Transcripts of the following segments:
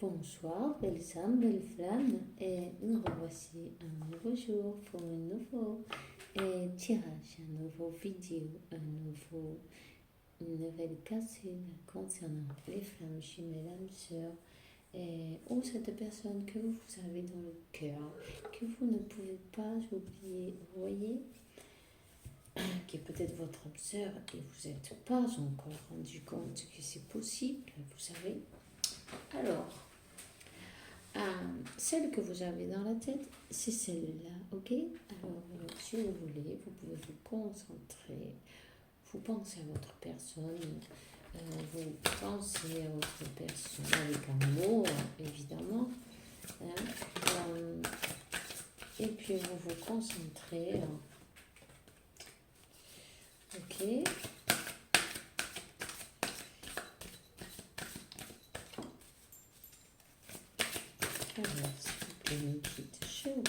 Bonsoir, belles âmes, belles flammes, et nous revoici un nouveau jour pour un nouveau tirage, un nouveau vidéo, une nouvelle capsule concernant les flammes jumelles, âmes sœurs, ou cette personne que vous avez dans le cœur, que vous ne pouvez pas oublier, vous voyez, qui est peut-être votre âme sœur et vous n'êtes pas encore rendu compte que c'est possible, vous savez. Alors, celle que vous avez dans la tête, c'est celle-là, ok? Alors, si vous voulez, vous pouvez vous concentrer, vous pensez à votre personne, vous pensez à votre personne avec amour, évidemment, hein, et puis vous vous concentrez, ok? Alors, s'il vous plaît, une petite chose,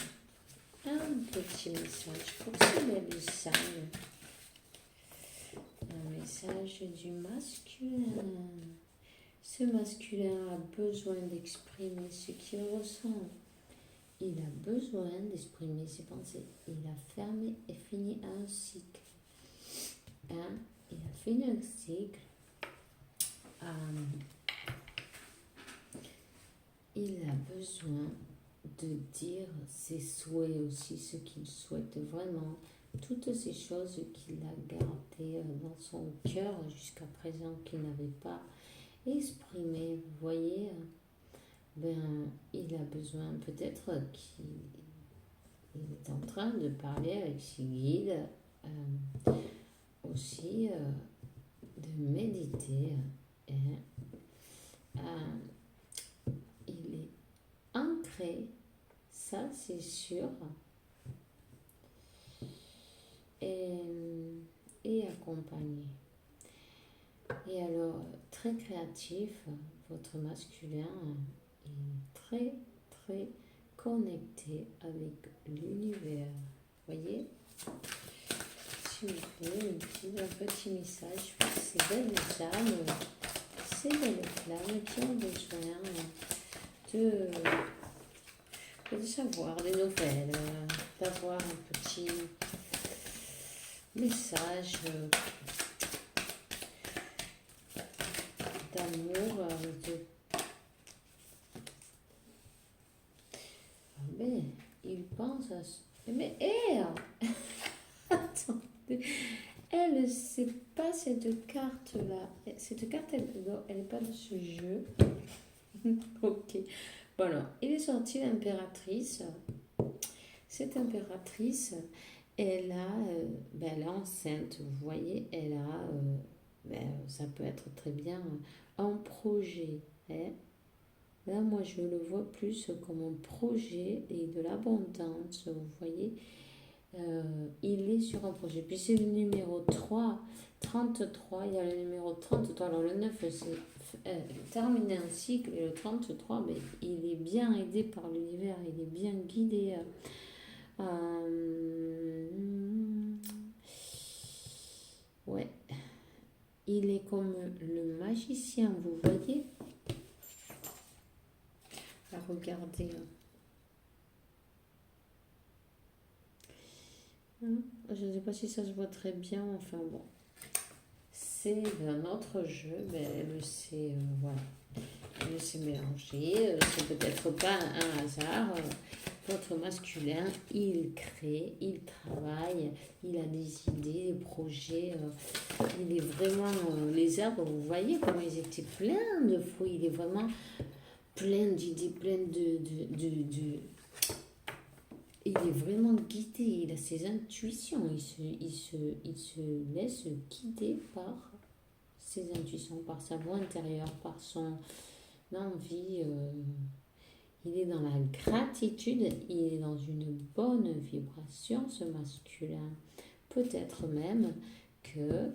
un petit message pour ces belles âmes. Un message du masculin. Ce masculin a besoin d'exprimer ce qu'il ressent. Il a besoin d'exprimer ses pensées. Il a fermé et fini un cycle. Hein? Il a fini un cycle. Il a besoin de dire ses souhaits aussi, ce qu'il souhaite vraiment, toutes ces choses qu'il a gardées dans son cœur jusqu'à présent, qu'il n'avait pas exprimé. Vous voyez, il a besoin, peut-être qu'il est en train de parler avec ses guides, aussi de méditer. Il est ancré, ça c'est sûr, et accompagné. Et alors, très créatif, votre masculin est très, très connecté avec l'univers. Voyez? S'il vous plaît, un petit message pour ces belles âmes, ces belles flammes qui ont besoin de savoir des nouvelles, d'avoir un petit message d'amour, mais il pense à... Mais attendez, elle ne sait pas cette carte-là. Cette carte, elle n'est pas de ce jeu. Ok. Bon alors, il est sorti l'impératrice. Cette impératrice, elle est enceinte, vous voyez, elle a, ça peut être très bien un projet. Hein. Là, moi, je le vois plus comme un projet et de l'abondance, vous voyez. Il est sur un projet. Puis c'est le numéro 33, il y a le numéro 33. Alors le 9, c'est terminer un cycle, et le 33, mais il est bien aidé par l'univers, il est bien guidé. Ouais, il est comme le magicien, vous voyez. Regardez. Je ne sais pas si ça se voit très bien, enfin bon. C'est un autre jeu, mais elle sait, voilà. Elle sait mélanger, c'est peut-être pas un hasard. Votre masculin, il crée, il travaille, il a des idées, des projets. Il est vraiment, les arbres, vous voyez comment ils étaient pleins de fruits. Il est vraiment plein d'idées, plein il est vraiment guidé, il a ses intuitions, il se laisse guider par ses intuitions, par sa voix intérieure, par son envie. Il est dans la gratitude, il est dans une bonne vibration, ce masculin. Peut-être même que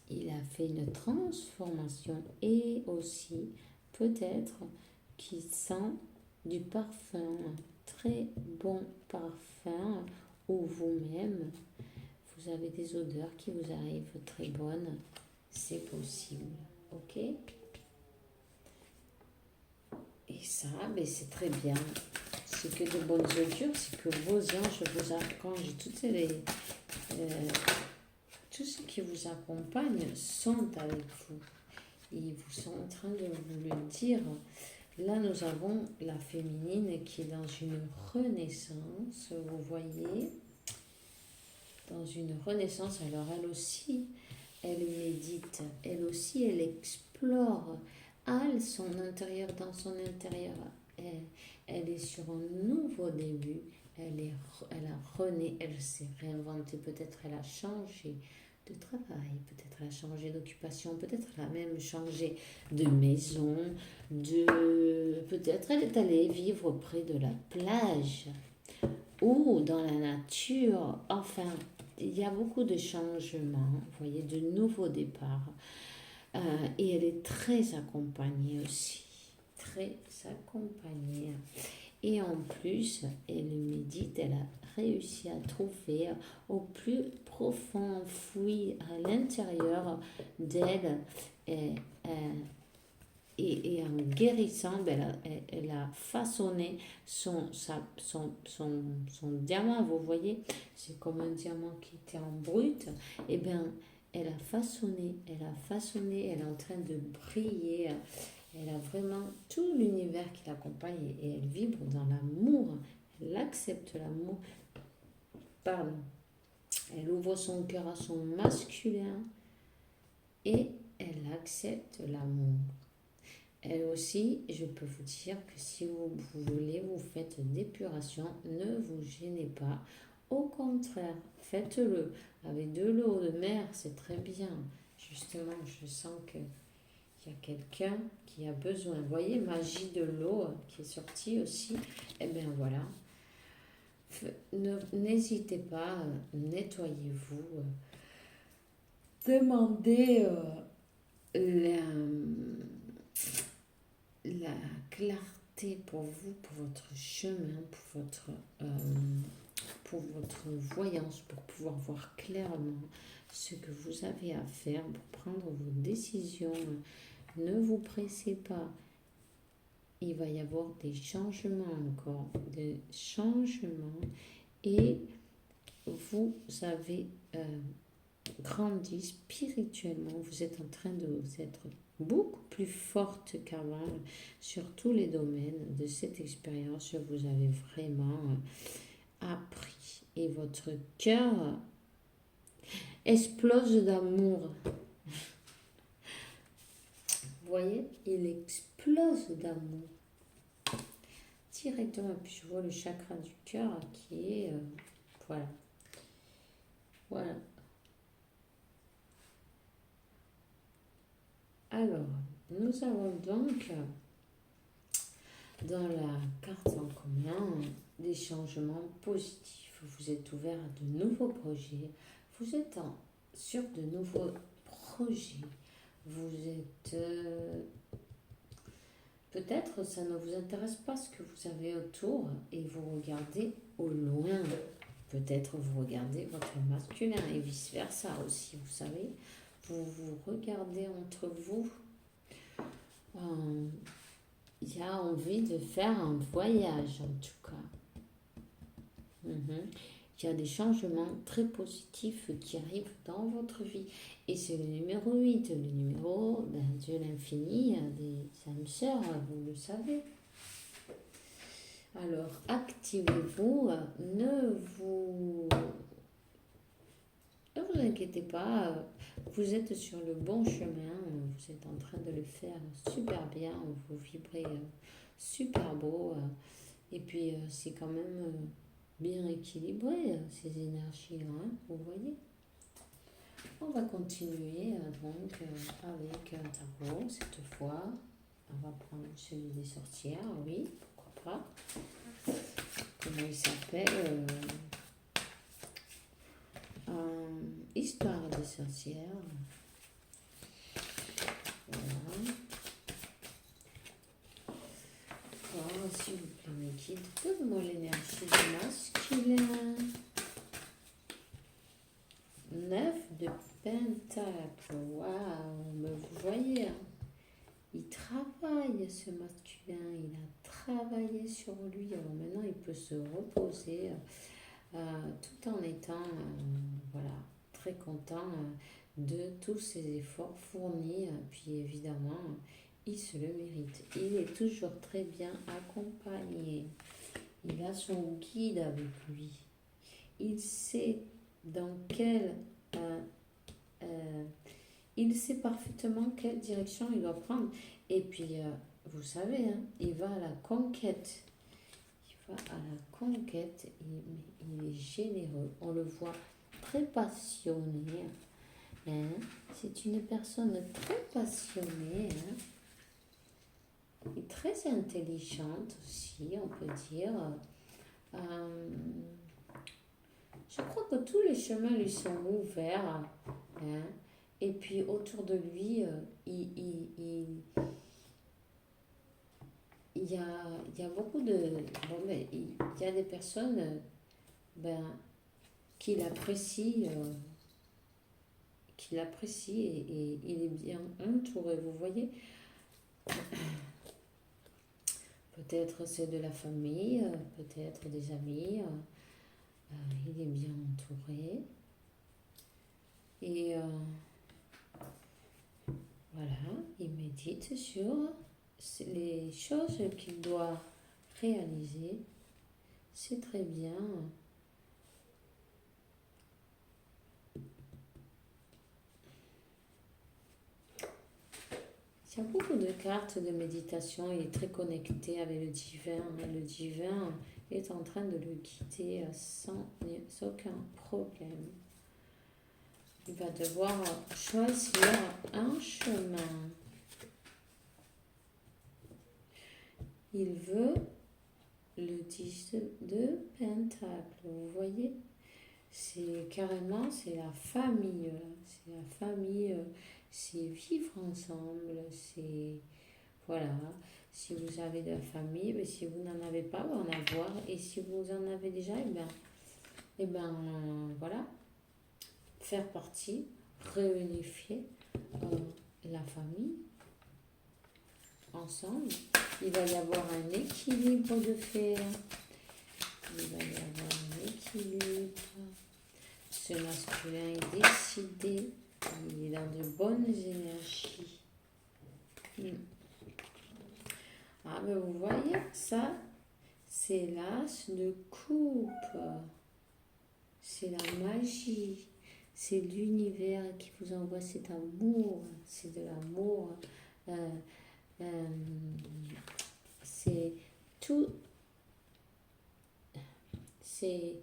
il a fait une transformation et aussi peut-être qu'il sent du parfum, très bon parfum, ou vous-même, vous avez des odeurs qui vous arrivent très bonnes, c'est possible, ok? Et ça, ben, c'est très bien. C'est que de bonnes augures, c'est que vos anges, vos archanges, tous ceux qui vous accompagnent sont avec vous. Ils vous sont en train de vous le dire. Là, nous avons la féminine qui est dans une renaissance, vous voyez, dans une renaissance. Alors, elle aussi, elle médite, elle aussi, elle explore son intérieur, dans son intérieur. Elle est sur un nouveau début, elle a rené, elle s'est réinventée, peut-être elle a changé de travail, peut-être elle a changé d'occupation, peut-être elle a même changé de maison, peut-être elle est allée vivre près de la plage ou dans la nature. Enfin, il y a beaucoup de changements, vous voyez, de nouveaux départs. Et elle est très accompagnée aussi, très accompagnée. Et en plus, elle médite, elle a réussi à trouver au plus profond, enfoui à l'intérieur d'elle, et en guérissant, elle a façonné son diamant, vous voyez, c'est comme un diamant qui était en brut, et bien, elle a façonné, elle est en train de briller, elle a vraiment tout l'univers qui l'accompagne et elle vibre dans l'amour, elle accepte l'amour, pardon, elle ouvre son cœur à son masculin et elle accepte l'amour. Elle aussi, je peux vous dire que si vous voulez, vous faites d'épuration, ne vous gênez pas. Au contraire, faites-le avec de l'eau de mer, c'est très bien. Justement, je sens qu'il y a quelqu'un qui a besoin. Vous voyez, magie de l'eau qui est sortie aussi. Eh bien voilà. N'hésitez pas, nettoyez-vous. Demandez la clarté pour vous, pour votre chemin, pour votre voyance, pour pouvoir voir clairement ce que vous avez à faire pour prendre vos décisions. Ne vous pressez pas. Il va y avoir des changements encore, des changements, et vous avez grandi spirituellement. Vous êtes en train de vous être beaucoup plus forte qu'avant sur tous les domaines de cette expérience. Vous avez vraiment appris et votre cœur explose d'amour. Vous voyez, il explose d'amour directement. Et puis je vois le chakra du cœur qui est voilà. Alors, nous avons donc dans la carte en commun des changements positifs. Vous êtes ouvert à de nouveaux projets. Vous êtes sur de nouveaux projets. Vous êtes... peut-être ça ne vous intéresse pas ce que vous avez autour et vous regardez au loin. Peut-être vous regardez votre masculin et vice-versa aussi, vous savez. Vous vous regardez entre vous. Il y a envie de faire un voyage en tout cas. Il y a des changements très positifs qui arrivent dans votre vie. Et c'est le numéro 8, le numéro de l'infini, des âmes sœurs, vous le savez. Alors, activez-vous, ne vous inquiétez pas, vous êtes sur le bon chemin, vous êtes en train de le faire super bien, vous vibrez super beau, et puis c'est quand même bien équilibré ces énergies, hein, vous voyez. On va continuer donc avec un tarot cette fois. On va prendre celui des sorcières, oui, pourquoi pas. Comment il s'appelle Histoire de sorcières. Voilà. Oh, s'il vous plaît, mes guides, donne-moi l'énergie du masculin. 9 de pentacles. Waouh, vous voyez, hein, il travaille. travaille, ce masculin, il a travaillé sur lui. Alors maintenant, il peut se reposer tout en étant voilà, très content de tous ses efforts fournis. Puis évidemment, il se le mérite. Il est toujours très bien accompagné. Il a son guide avec lui. Il sait dans quelle... il sait parfaitement quelle direction il doit prendre. Et puis, vous savez, hein, il va à la conquête. Il va à la conquête. Il est généreux. On le voit très passionné. Hein. C'est une personne très passionnée. Hein. Et très intelligente aussi, on peut dire. Je crois que tous les chemins lui sont ouverts. Hein. Et puis autour de lui, il y a beaucoup de... Bon, mais il y a des personnes qui l'apprécient et il est bien entouré, vous voyez. Peut-être c'est de la famille, peut-être des amis. Il est bien entouré. Et voilà, il médite sur les choses qu'il doit réaliser. C'est très bien. Il y a beaucoup de cartes de méditation. Il est très connecté avec le divin. Le divin est en train de le guider sans aucun problème. Il va devoir choisir un chemin. Il veut le 10 de Pentacle. Vous voyez, c'est carrément, c'est la famille. C'est la famille, c'est vivre ensemble. C'est, voilà, si vous avez de la famille, mais si vous n'en avez pas, en avoir. Et si vous en avez déjà, voilà. Faire partie, réunifier la famille ensemble. Il va y avoir un équilibre de faire. Il va y avoir un équilibre. Ce masculin est décidé. Il est dans de bonnes énergies. Ah, mais vous voyez, ça, c'est l'as de coupe. C'est la magie. C'est l'univers qui vous envoie cet amour. C'est de l'amour. C'est tout. C'est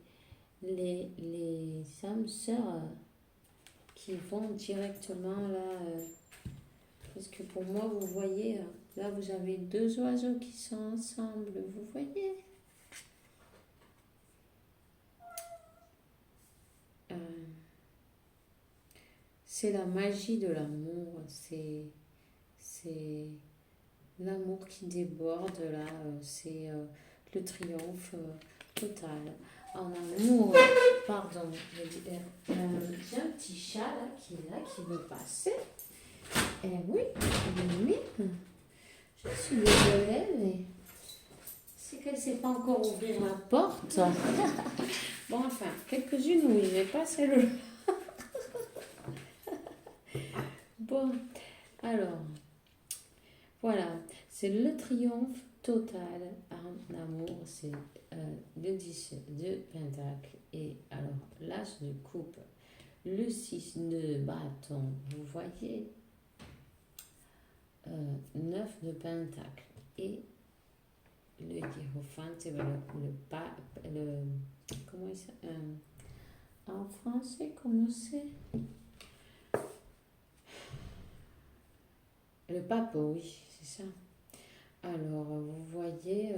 les âmes sœurs qui vont directement là. Parce que pour moi, vous voyez, là, vous avez deux oiseaux qui sont ensemble. Vous voyez? C'est la magie de l'amour, c'est l'amour qui déborde là, c'est le triomphe total. En amour, pardon, j'ai un petit chat là qui veut passer. Eh oui, je suis désolée, mais c'est qu'elle ne sait pas encore ouvrir la porte. Bon, enfin, quelques-unes oui, mais pas celle-là. Bon, alors, voilà, c'est le triomphe total en amour, c'est le 10 de Pentacle et alors l'as de coupe, le 6 de bâton, vous voyez, 9 de Pentacle et le hiérophante, comment il s'appelle en français, comment c'est? Le pape, oui, c'est ça. Alors, vous voyez...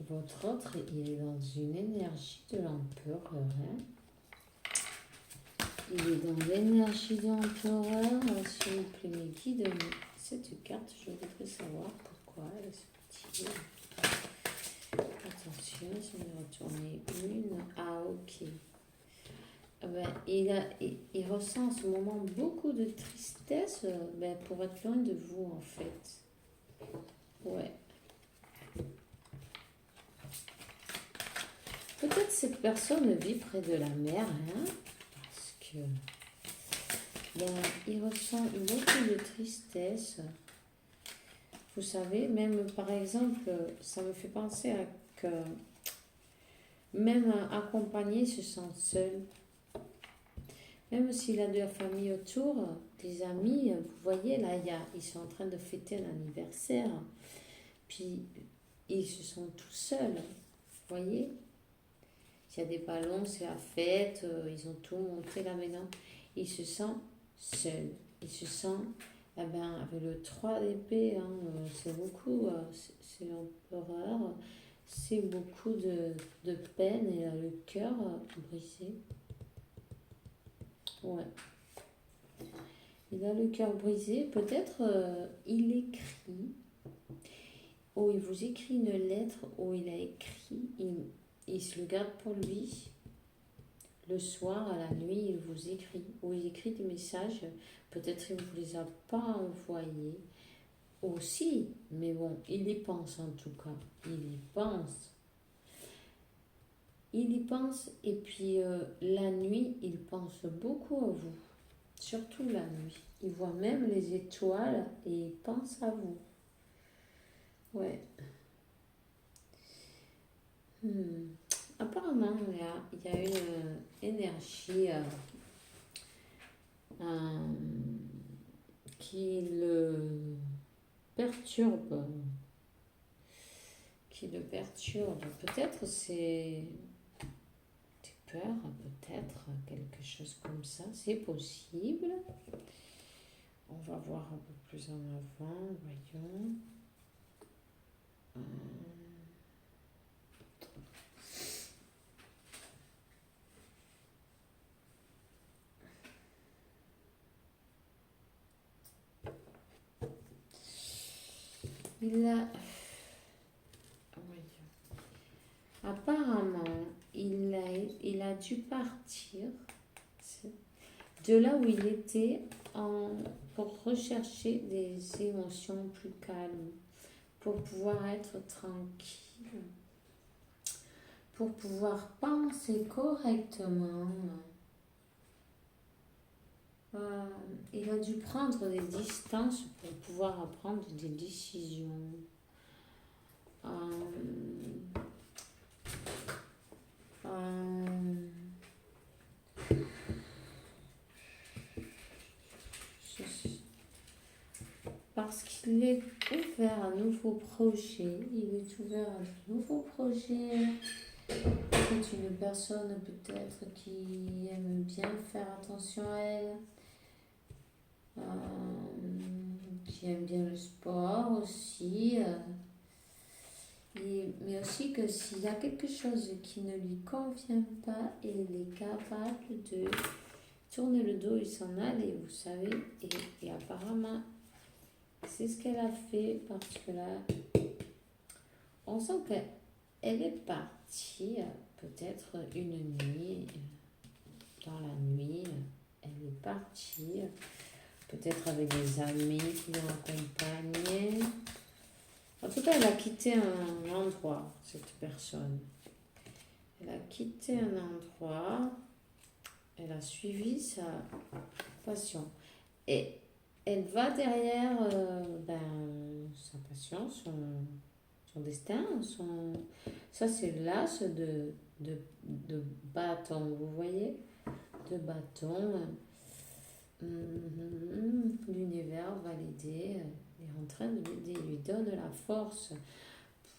Votre autre, il est dans une énergie de l'empereur. Hein. Il est dans l'énergie de l'empereur. S'il vous plaît, mes guides, cette carte, je voudrais savoir pourquoi. quoi, les sorties. Attention, je vais retourner une. Ah, ok. Ben, il ressent en ce moment beaucoup de tristesse ben, pour être loin de vous, en fait. Ouais. Peut-être cette personne vit près de la mer, hein, parce que ben, il ressent beaucoup de tristesse. Vous savez, même par exemple, ça me fait penser à que même accompagné se sent seul. Même s'il a de la famille autour, des amis, vous voyez, là, ils sont en train de fêter un anniversaire. Puis, ils se sont tout seuls. Vous voyez? S'il y a des ballons, c'est la fête, ils ont tout monté là maintenant. Il se sent seul. Il se sent, eh ben, avec le 3 d'épée, hein, c'est beaucoup, c'est l'empereur, c'est beaucoup de peine et le cœur brisé. Ouais. Il a le cœur brisé. Peut-être il écrit, ou il vous écrit une lettre, ou il a écrit, il se le garde pour lui. Le soir, à la nuit, il vous écrit, ou il écrit des messages. Peut-être il ne vous les a pas envoyés aussi, mais bon, il y pense en tout cas. Il y pense. Il y pense, et puis la nuit, il pense beaucoup à vous. Surtout la nuit. Il voit même les étoiles et il pense à vous. Ouais. Apparemment, il y a une énergie qui le perturbe. Peut-être c'est des peurs, peut-être quelque chose comme ça. C'est possible. On va voir un peu plus en avant, voyons. Apparemment, il a dû partir de là où il était pour rechercher des émotions plus calmes, pour pouvoir être tranquille, pour pouvoir penser correctement. Il a dû prendre des distances pour pouvoir prendre des décisions. Parce qu'il est ouvert à un nouveau projet. Il est ouvert à de nouveaux projets. C'est une personne peut-être qui aime bien faire attention à elle. Qui aime bien le sport aussi. Mais aussi que s'il y a quelque chose qui ne lui convient pas, il est capable de tourner le dos et s'en aller, vous savez. Et apparemment, c'est ce qu'elle a fait parce que là, on sent qu'elle est partie peut-être une nuit, dans la nuit, elle est partie, peut-être avec des amis qui l'ont accompagnée. En tout cas, elle a quitté un endroit, cette personne. Elle a quitté un endroit, elle a suivi sa passion. Et elle va derrière sa passion, son destin. Ça, c'est l'as de bâton, vous voyez? De bâton. L'univers va l'aider. Il est en train de l'aider. Il lui donne la force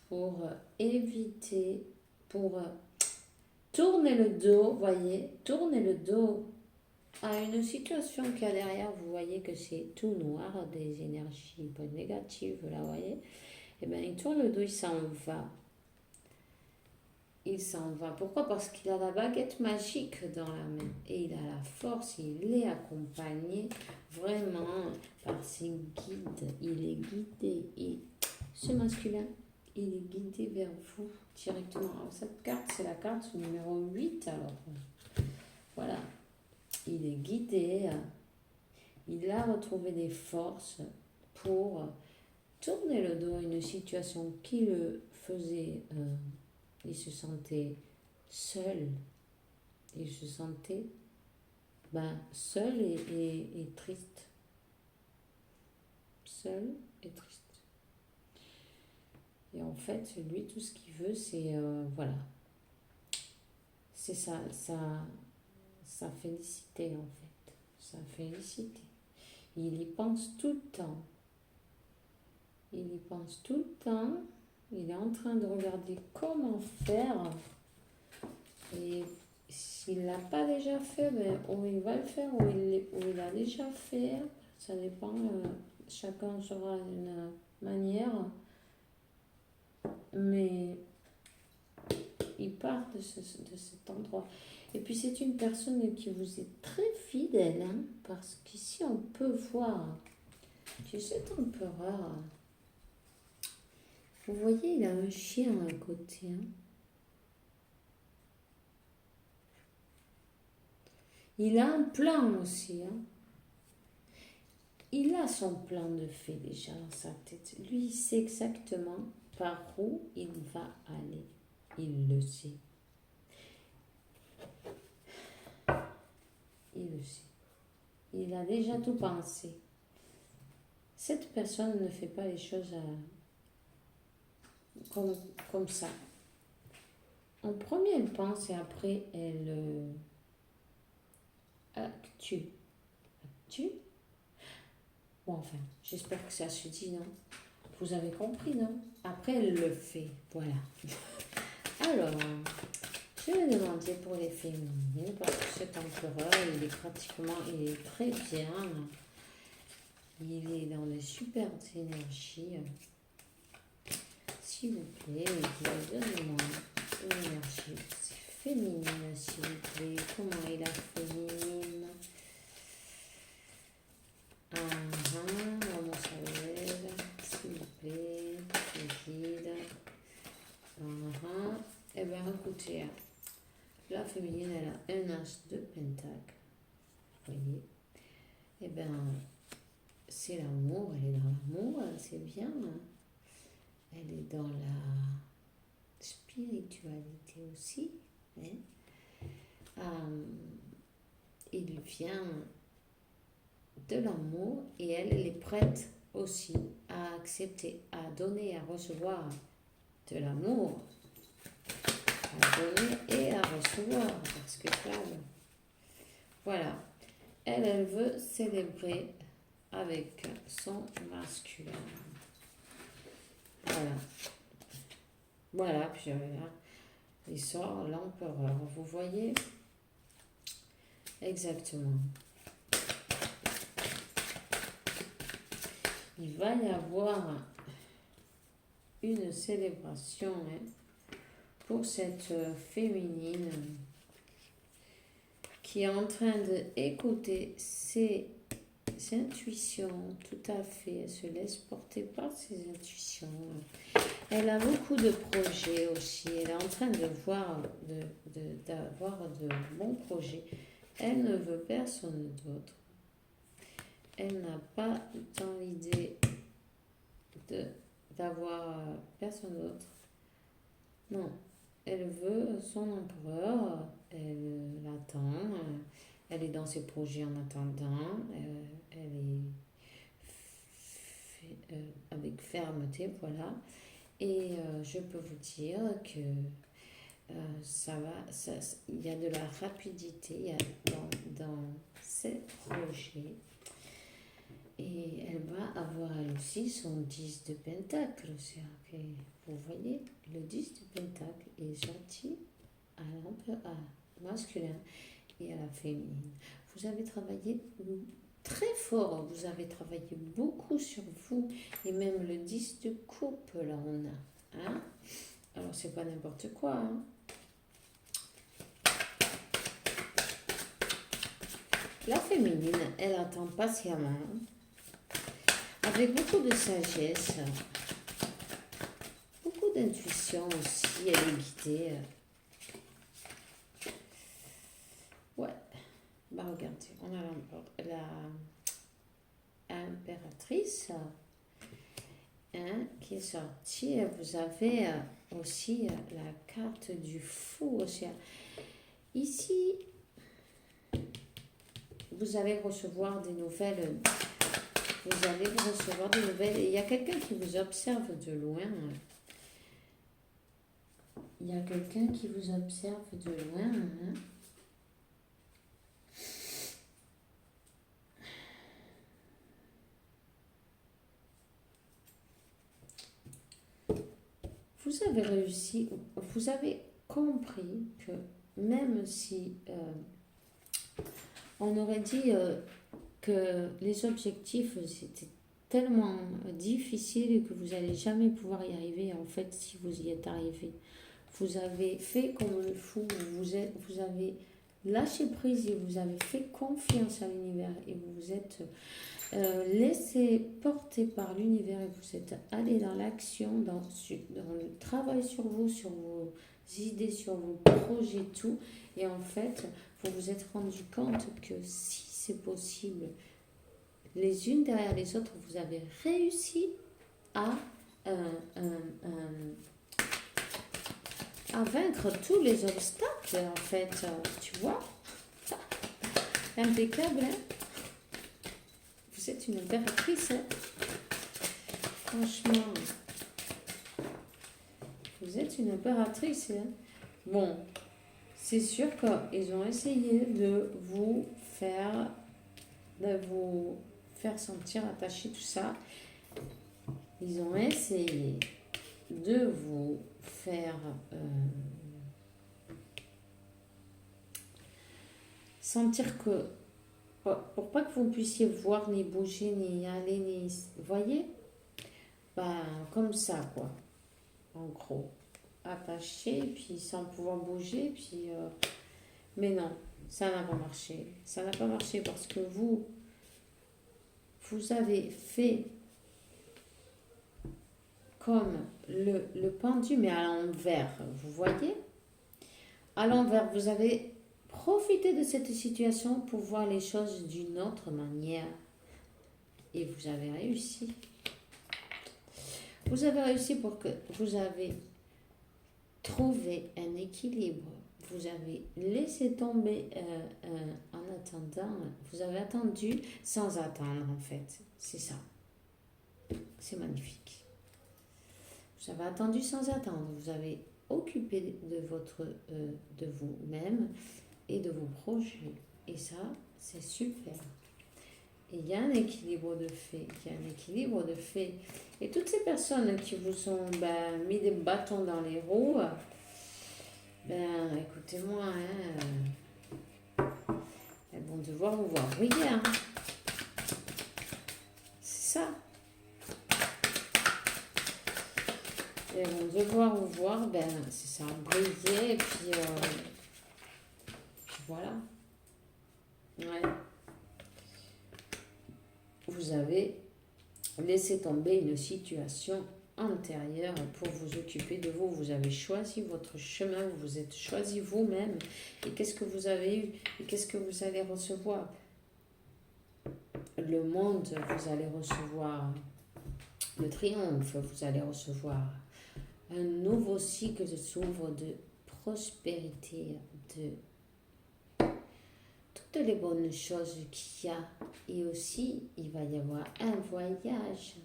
pour éviter, pour tourner le dos, voyez, tourner le dos à une situation qu'il y a derrière. Vous voyez que c'est tout noir, des énergies négatives, là, vous voyez. Eh bien, il tourne le dos, il s'en va. Il s'en va. Pourquoi? Parce qu'il a la baguette magique dans la main. Et il a la force, il est accompagné vraiment par ses guides. Il est guidé. Et ce masculin, il est guidé vers vous directement. Alors, cette carte, c'est la carte numéro 8. Alors, voilà. Il est guidé. Il a retrouvé des forces pour tourner le dos à une situation qui le faisait... il se sentait seul. Il se sentait seul et triste. Seul et triste. Et en fait, lui, tout ce qu'il veut, c'est... voilà. C'est sa félicité, en fait. Sa félicité. Il y pense tout le temps. Il y pense tout le temps. Il est en train de regarder comment faire. Et s'il ne l'a pas déjà fait, ou il va le faire, ou il l'a déjà fait. Ça dépend. Chacun saura une manière. Mais il part de cet endroit. Et puis c'est une personne qui vous est très fidèle, hein, parce qu'ici on peut voir que cet empereur, vous voyez, il a un chien à côté. Hein. Il a un plan aussi. Hein. Il a son plan de fait déjà dans sa tête. Lui, il sait exactement par où il va aller. Il le sait. Il le sait. Il a déjà tout pensé. Cette personne ne fait pas les choses comme ça. En premier, elle pense et après, elle actue. Actue? Bon, enfin, j'espère que ça se dit, non? Vous avez compris, non? Après, elle le fait. Voilà. Alors, je vais demander pour les féminines, parce que cet empereur, il est très bien. Il est dans les superbes énergies. S'il vous plaît, donnez-moi une énergie féminine, s'il vous plaît. Comment est la féminine? Vamos a ver, s'il vous plaît, je guide. Eh bien, écoutez, la féminine, elle a un as de pentacle. Vous voyez? Eh bien, c'est l'amour, elle est dans l'amour, c'est bien. Elle est dans la spiritualité aussi. Hein? Il vient de l'amour et elle est prête aussi à accepter, à donner, à recevoir de l'amour. À donner et à recevoir, parce que voilà, elle veut célébrer avec son masculin. Voilà, puis là, il sort l'empereur, vous voyez exactement. Il va y avoir une célébration pour cette féminine qui est en train d'écouter ses intuitions, tout à fait. Elle se laisse porter par ses intuitions. Elle a beaucoup de projets aussi. Elle est en train de voir, d'avoir de bons projets. Elle ne veut personne d'autre. Elle n'a pas dans l'idée d'avoir personne d'autre. Non, elle veut son empereur, elle l'attend, elle est dans ses projets en attendant, elle est avec fermeté, voilà. Et je peux vous dire que il y a de la rapidité dans ces projets. Et elle va avoir elle aussi son 10 de pentacle. Vous voyez, le 10 de pentacle est gentil à masculin et à la féminine. Vous avez travaillé très fort, vous avez travaillé beaucoup sur vous, et même le 10 de coupe, là on a. Hein? Alors c'est pas n'importe quoi. Hein? La féminine, elle attend patiemment, avec beaucoup de sagesse, d'intuition aussi, elle est guidée. Ouais, bah regardez, on a la impératrice qui est sortie. Vous avez aussi la carte du fou aussi. Ici, vous allez recevoir des nouvelles. Vous allez recevoir des nouvelles. Il y a quelqu'un qui vous observe de loin. Il y a quelqu'un qui vous observe de loin. Vous avez réussi, vous avez compris que même si on aurait dit que les objectifs c'était tellement difficile que vous n'allez jamais pouvoir y arriver, en fait, si vous y êtes arrivé, vous avez fait comme le fou, vous avez lâché prise et vous avez fait confiance à l'univers et vous vous êtes laissé porter par l'univers et vous êtes allé dans l'action, dans le travail sur vous, sur vos idées, sur vos projets, tout. Et en fait, vous vous êtes rendu compte que si c'est possible, les unes derrière les autres, vous avez réussi à, à vaincre tous les obstacles, en fait. Tu vois? Impeccable, hein? Vous êtes une impératrice, hein? Franchement, vous êtes une impératrice, hein? Bon, c'est sûr qu'ils ont essayé de vous faire sentir attaché, tout ça. Ils ont essayé de vous faire sentir que, pour pas que vous puissiez voir, ni bouger, ni aller, ni... Voyez? Ben, comme ça, quoi. En gros. Attaché, puis sans pouvoir bouger, puis... mais non, ça n'a pas marché. Ça n'a pas marché parce que vous avez fait comme le pendu, mais à l'envers. Vous voyez? À l'envers, vous avez profité de cette situation pour voir les choses d'une autre manière. Et vous avez réussi. Vous avez réussi pour que vous avez trouvé un équilibre. Vous avez laissé tomber en attendant. Vous avez attendu sans attendre, en fait. C'est ça. C'est magnifique. Vous avez attendu sans attendre. Vous avez occupé de vous-même et de vos projets. Et ça, c'est super. Et il y a un équilibre de fait. Il y a un équilibre de fait. Et toutes ces personnes qui vous ont mis des bâtons dans les roues, écoutez-moi, elles vont devoir vous voir briller. Hein. C'est ça. Elles vont devoir vous voir, c'est ça, briller, et puis voilà. Ouais. Vous avez laissé tomber une situation antérieure pour vous occuper de vous. Vous avez choisi votre chemin, vous vous êtes choisi vous-même. Et qu'est-ce que vous avez eu? Et qu'est-ce que vous allez recevoir? Le monde, vous allez recevoir le triomphe, vous allez recevoir un nouveau cycle s'ouvre de prospérité, de toutes les bonnes choses qu'il y a. Et aussi, il va y avoir un voyage.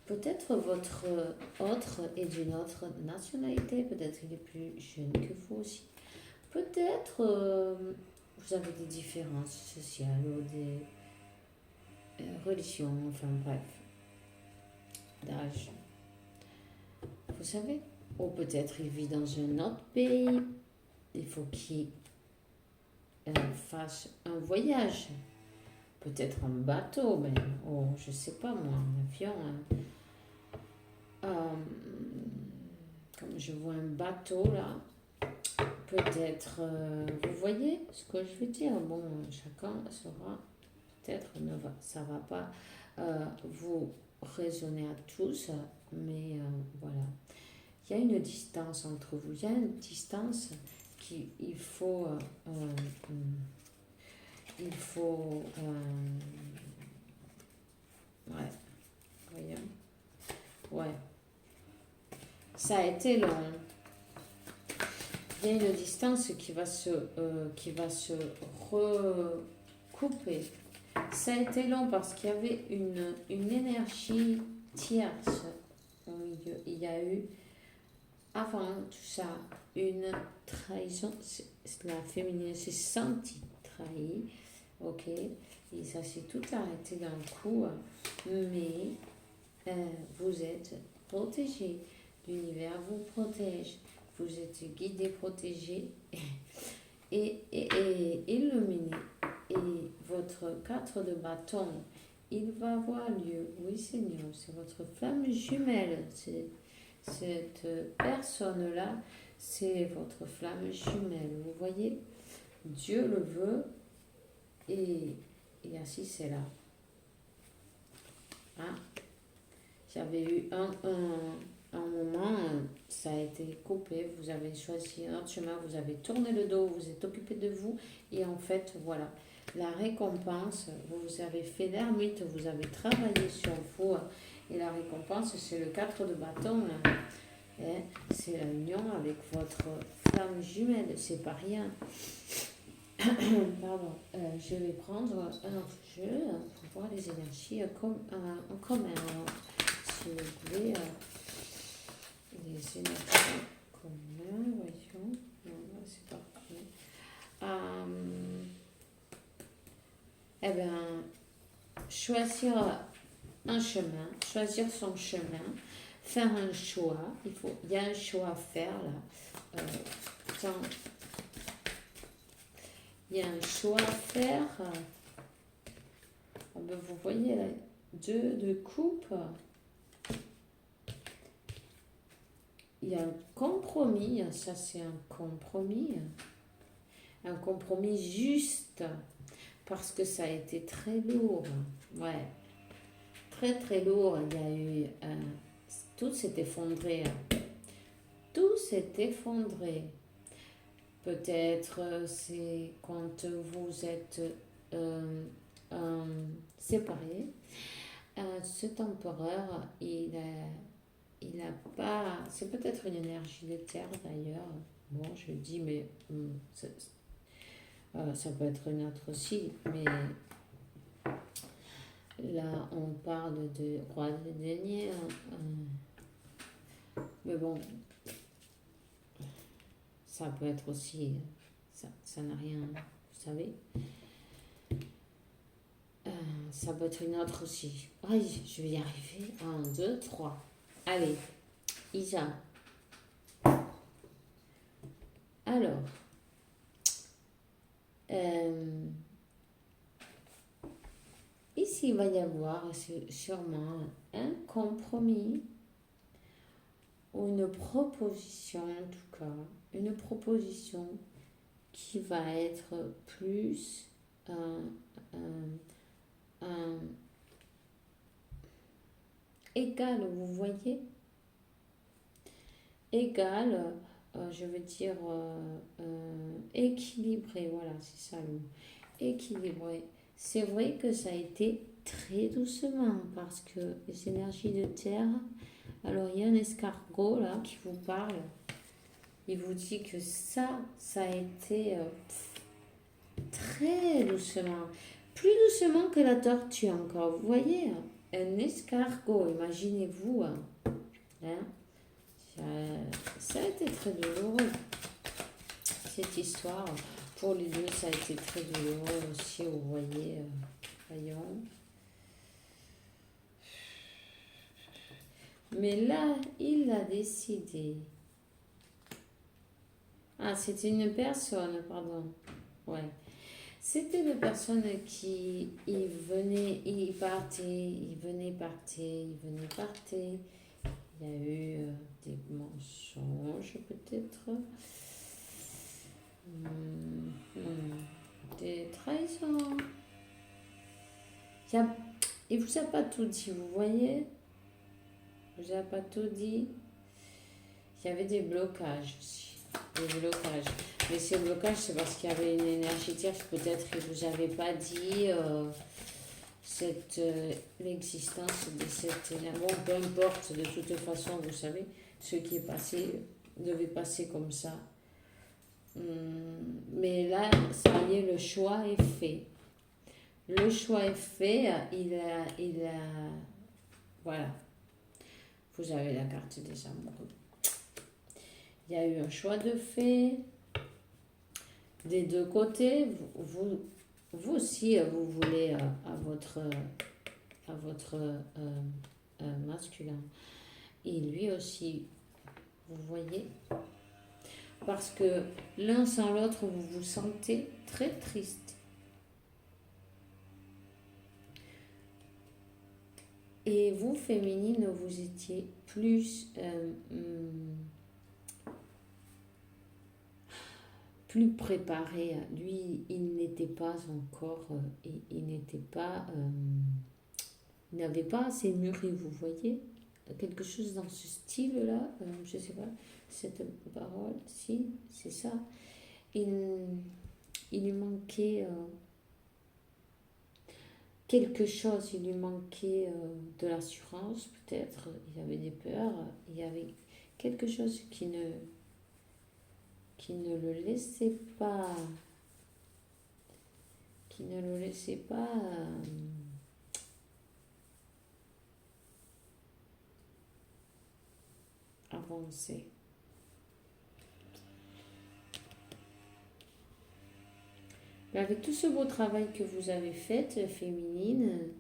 Peut-être votre autre est d'une autre nationalité, peut-être il est plus jeune que vous aussi. Peut-être vous avez des différences sociales ou des religions, enfin bref, d'âge. Vous savez, ou peut-être il vit dans un autre pays, il faut qu'il fasse un voyage, peut-être en bateau, je sais pas moi, en avion. Comme je vois un bateau là, peut-être, vous voyez ce que je veux dire. Bon, chacun sera, peut-être, ça va pas vous raisonner à tous, mais voilà. il y a une distance entre vous. Il y a une distance qu'il faut... il faut... ouais, voyons. Ouais. Ça a été long. Il y a une distance qui va se recouper. Ça a été long parce qu'il y avait une énergie tierce au milieu. Il y a eu, avant tout ça, une trahison. La féminine s'est sentie trahie. Ok. Et ça s'est tout arrêté d'un coup. Mais vous êtes protégé. L'univers vous protège. Vous êtes guidé, protégé et illuminé. Et votre 4 de bâton, il va avoir lieu. Oui, Seigneur, c'est votre flamme jumelle. Cette personne-là, c'est votre flamme jumelle. Vous voyez, Dieu le veut et ainsi c'est là. Hein? J'avais eu un moment, ça a été coupé, vous avez choisi un autre chemin, vous avez tourné le dos, vous êtes occupé de vous, et en fait, voilà, la récompense, vous avez fait l'ermite, vous avez travaillé sur vous, et la récompense, c'est le 4 de bâton, c'est la union avec votre flamme jumelle, c'est pas rien. Pardon, je vais prendre un jeu pour voir les énergies en commun. Si vous voulez... les énergies communes, voyons. Non, c'est parfait. Eh bien, choisir un chemin, choisir son chemin, faire un choix. Il y a un choix à faire là. Il y a un choix à faire. Vous voyez là, 2 de coupe. Il y a un compromis, ça c'est un compromis juste, parce que ça a été très lourd, ouais, très très lourd. Il y a eu, tout s'est effondré, Peut-être c'est quand vous êtes séparés, cet empereur, il a pas... C'est peut-être une énergie de terre d'ailleurs. Bon, je dis, mais ça peut être une autre aussi. Mais là, on parle de roi de denier. Mais bon, ça peut être aussi... Ça n'a rien... Vous savez, ça peut être une autre aussi. Oui, je vais y arriver. 1, 2, 3. Allez, Isa. Alors, ici, il va y avoir sûrement un compromis ou une proposition, en tout cas, une proposition qui va être plus égale, vous voyez, égale, je veux dire équilibré, voilà, c'est ça le mot, équilibré. C'est vrai que ça a été très doucement parce que les énergies de terre, alors il y a un escargot là qui vous parle, il vous dit que ça a été très doucement, plus doucement que la tortue encore, vous voyez, un escargot, imaginez-vous, ça a été très douloureux, cette histoire. Pour les deux, ça a été très douloureux aussi, vous voyez. Voyons. Mais là, il a décidé. Ah, c'était une personne, pardon. Ouais. C'était une personne qui, il venait, il partait, il venait, partait, il venait, partait. Il y a eu des mensonges peut-être, des trahisons. Il vous a pas tout dit, vous voyez. Il vous a pas tout dit. Il qu'il y avait des blocages aussi. Des blocages. Mais ces blocages, c'est parce qu'il y avait une énergie tierce. Peut-être que vous n'avez pas dit l'existence de cette énergie. Bon, peu importe, de toute façon, vous savez, ce qui est passé devait passer comme ça. Mais là, ça y est, le choix est fait. Le choix est fait, voilà. Vous avez la carte des amoureux. Il y a eu un choix de fait des deux côtés. Vous aussi, vous voulez à votre masculin. Et lui aussi, vous voyez. Parce que l'un sans l'autre, vous vous sentez très triste. Et vous, féminine, vous étiez plus préparé. Lui, il n'était pas encore, il n'était pas, il n'avait pas assez mûri, vous voyez, quelque chose dans ce style-là, je ne sais pas, cette parole, si, c'est ça. Il lui manquait quelque chose, il lui manquait de l'assurance, peut-être, il avait des peurs, il y avait quelque chose qui ne le laissait pas, avancer. Mais avec tout ce beau travail que vous avez fait, féminine,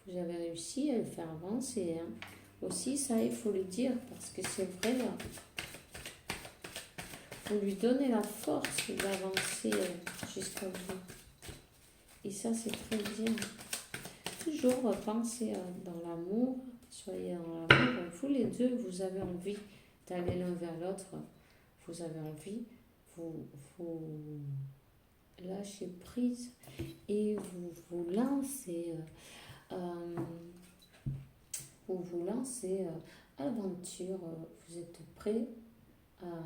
vous avez réussi à le faire avancer. Hein. Aussi, ça, il faut le dire, parce que c'est vrai, là. Vous lui donnez la force d'avancer jusqu'au bout. Et ça, c'est très bien. Toujours penser dans l'amour, soyez dans l'amour. Vous les deux, vous avez envie d'aller l'un vers l'autre. Vous avez envie, vous lâchez prise et vous vous lancez à l'aventure. Vous êtes prêt à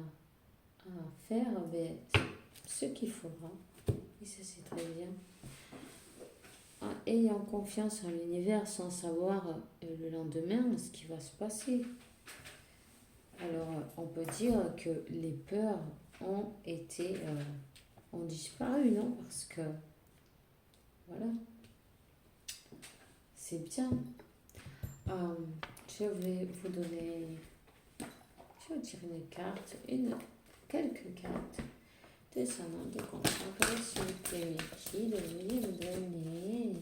faire ce qu'il faudra. Et ça, c'est très bien. Ayant confiance en l'univers sans savoir le lendemain ce qui va se passer. Alors, on peut dire que les peurs ont disparu, non? Parce que, voilà, c'est bien. Je vais vous donner, je vais tirer une carte, quelques cartes. Descendant de concentration qui de venir me donner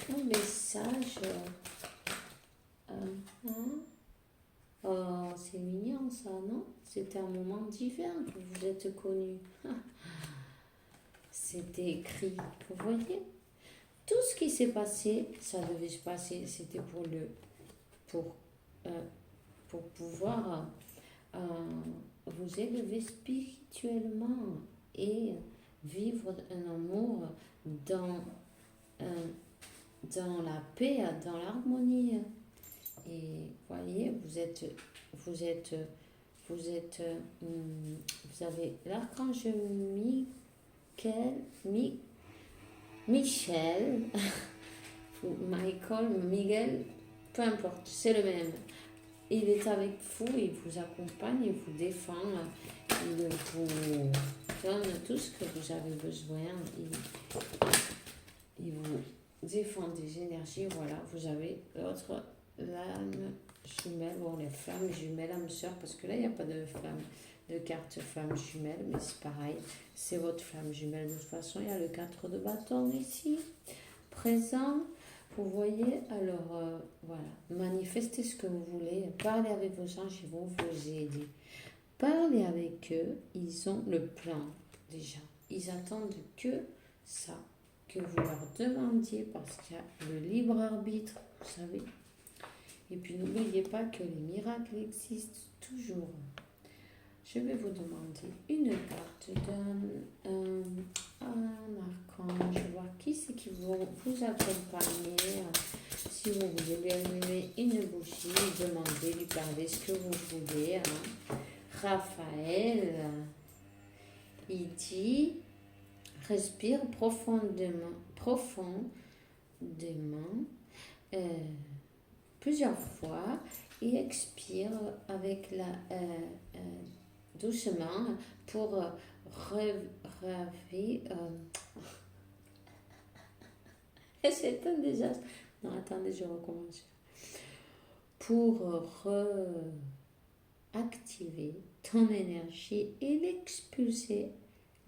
un message. Oh, c'est mignon ça, non? C'était un moment divin que vous êtes connus. C'était écrit, vous voyez? Tout ce qui s'est passé, ça devait se passer. C'était pour pouvoir vous élever spirituellement et vivre un amour dans la paix, dans l'harmonie. Et voyez, vous avez l'archange Michel, Michael, Miguel, peu importe, c'est le même. Il est avec vous, il vous accompagne, il vous défend, il vous donne tout ce que vous avez besoin, il vous défend des énergies. Voilà, vous avez l'autre, l'âme jumelle, bon, les flammes jumelles, âme sœur, parce que là, il n'y a pas de carte flamme jumelle, mais c'est pareil, c'est votre flamme jumelle. De toute façon, il y a le 4 de bâton ici, présent. Vous voyez, alors voilà, manifestez ce que vous voulez, parlez avec vos anges, ils vont vous aider. Parlez avec eux, ils ont le plan déjà. Ils attendent que ça, que vous leur demandiez, parce qu'il y a le libre arbitre, vous savez. Et puis n'oubliez pas que les miracles existent toujours. je vais vous demander une carte un archange, voir qui c'est qui vous accompagner. Si vous voulez lui allumer une bougie, demandez, lui parler ce que vous voulez. Raphaël, il dit, respire profondément, plusieurs fois et expire avec doucement pour raver. C'est un désastre. Non, attendez, je recommence. Pour activer ton énergie et l'expulser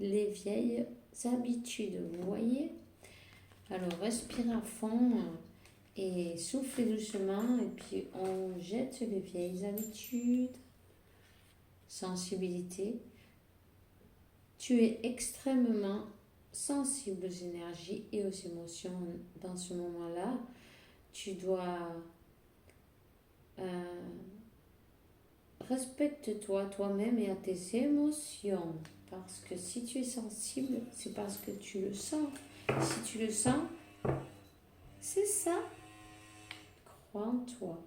les vieilles habitudes. Vous voyez? Alors, respire à fond et soufflez doucement et puis on jette les vieilles habitudes. Sensibilité. Tu es extrêmement sensible aux énergies et aux émotions dans ce moment-là. Tu dois respecte-toi toi-même et à tes émotions. Parce que si tu es sensible, c'est parce que tu le sens. Si tu le sens, c'est ça. Crois en toi.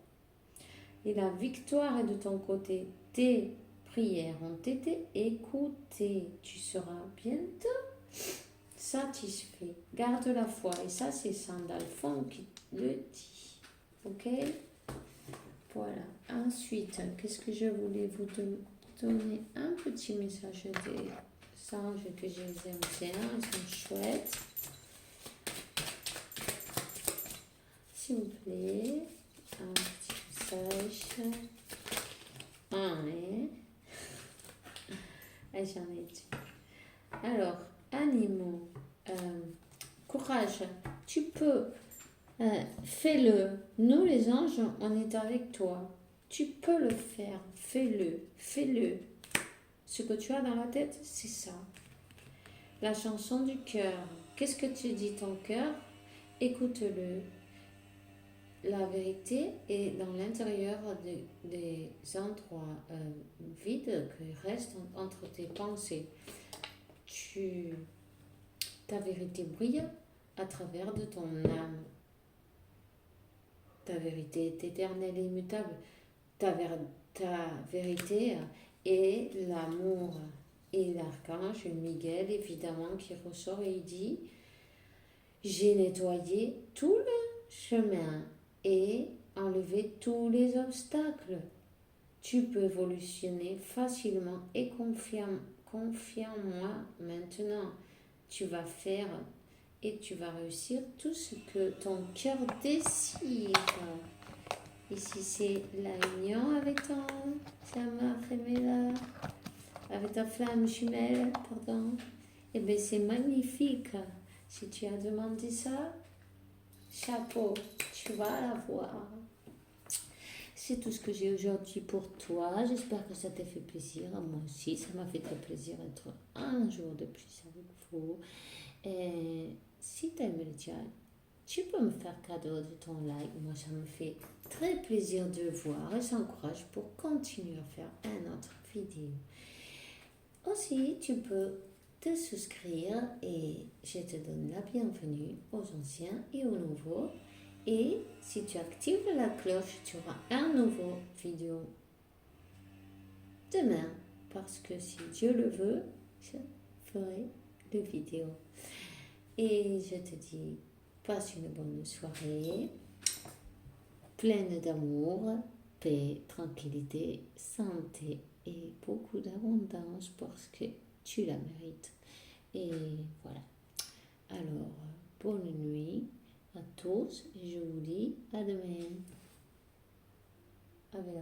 Et la victoire est de ton côté. Tes prières ont été écoutées. Tu seras bientôt satisfait. Garde la foi. Et ça, c'est Sandal Fong qui le dit. Ok? Voilà. Ensuite, qu'est-ce que je voulais vous donner? Un petit message des anges que je les aime bien. Ils sont chouettes. S'il vous plaît. Un petit message. Et j'en ai dit. Alors, animaux. Courage. Tu peux. Fais-le. Nous, les anges, on est avec toi. Tu peux le faire. Fais-le. Fais-le. Ce que tu as dans la tête, c'est ça. La chanson du cœur. Qu'est-ce que tu dis ton cœur? Écoute-le. La vérité est dans l'intérieur des endroits vides qui restent entre tes pensées. Ta vérité brille à travers de ton âme. Ta vérité est éternelle et immutable. Ta vérité est l'amour. Et l'archange Miguel, évidemment, qui ressort et il dit, j'ai nettoyé tout le chemin et enlevé tous les obstacles. Tu peux évolutionner facilement et confie en moi maintenant. Tu vas faire et tu vas réussir tout ce que ton cœur désire. Ici, c'est la union avec ton Sama Femela, avec ta flamme jumelle, pardon. Eh bien, c'est magnifique. Si tu as demandé ça, chapeau, tu vas l'avoir. C'est tout ce que j'ai aujourd'hui pour toi. J'espère que ça t'a fait plaisir. Moi aussi, ça m'a fait très plaisir d'être un jour de plus avec vous. Et si tu aimes le chat, tu peux me faire cadeau de ton like. Moi, ça me fait très plaisir de voir et ça encourage pour continuer à faire une autre vidéo. Aussi, tu peux te souscrire et je te donne la bienvenue aux anciens et aux nouveaux. Et si tu actives la cloche, tu auras un nouveau vidéo demain. Parce que si Dieu le veut, je ferai de vidéo. Et je te dis, passe une bonne soirée, pleine d'amour, paix, tranquillité, santé et beaucoup d'abondance parce que tu la mérites. Et voilà. Alors, bonne nuit à tous et je vous dis à demain avec la